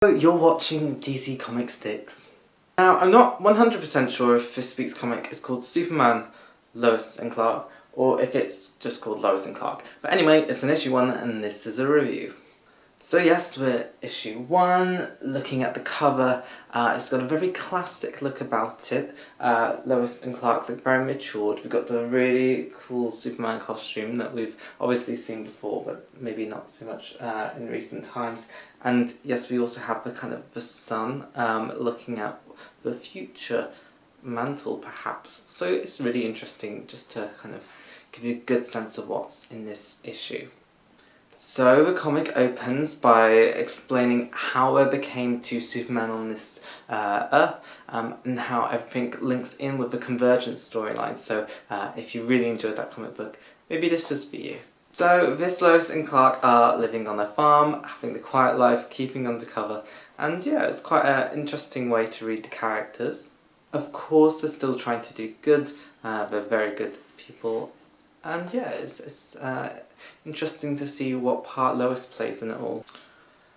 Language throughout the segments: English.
You're watching DC Comic Sticks. Now, I'm not 100% sure if this week's comic is called Superman, Lois and Clark, or if it's just called Lois and Clark. But anyway, it's an issue 1 and this is a review. So yes, we're issue 1, looking at the cover. It's got a very classic look about it. Lois and Clark look very matured. We've got the really cool Superman costume that we've obviously seen before, but maybe not so much in recent times. And yes, we also have the kind of the sun looking at the future mantle perhaps. So it's really interesting just to kind of give you a good sense of what's in this issue. So the comic opens by explaining how there became 2 Supermen on this Earth, and how everything links in with the Convergence storyline. So if you really enjoyed that comic book, maybe this is for you. So this Lois and Clark are living on their farm, having the quiet life, keeping undercover, and yeah, it's quite an interesting way to read the characters. Of course, they're still trying to do good, they're very good people. And yeah, it's interesting to see what part Lois plays in it all.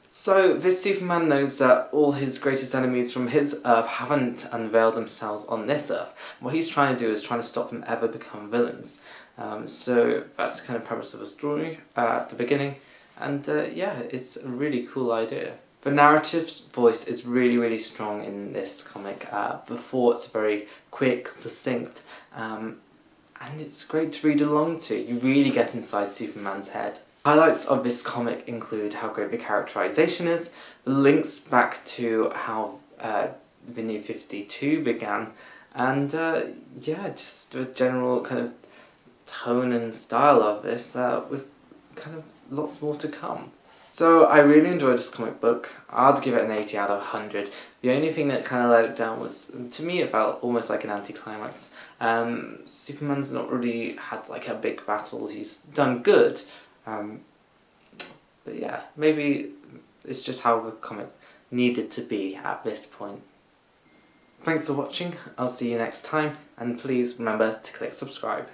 So this Superman knows that all his greatest enemies from his Earth haven't unveiled themselves on this Earth. What he's trying to do is trying to stop them ever become villains. So that's the kind of premise of the story at the beginning. And yeah, it's a really cool idea. The narrative's voice is really strong in this comic. The thoughts are very quick, succinct. And it's great to read along to. You really get inside Superman's head. Highlights of this comic include how great the characterization is, the links back to how the New 52 began, and yeah, just the general kind of tone and style of this, with kind of lots more to come. So I really enjoyed this comic book. I'd give it an 80 out of 100. The only thing that kind of let it down was, to me it felt almost like an anticlimax. Superman's not really had like a big battle, he's done good. But yeah, maybe it's just how the comic needed to be at this point. Thanks for watching, I'll see you next time, and please remember to click subscribe.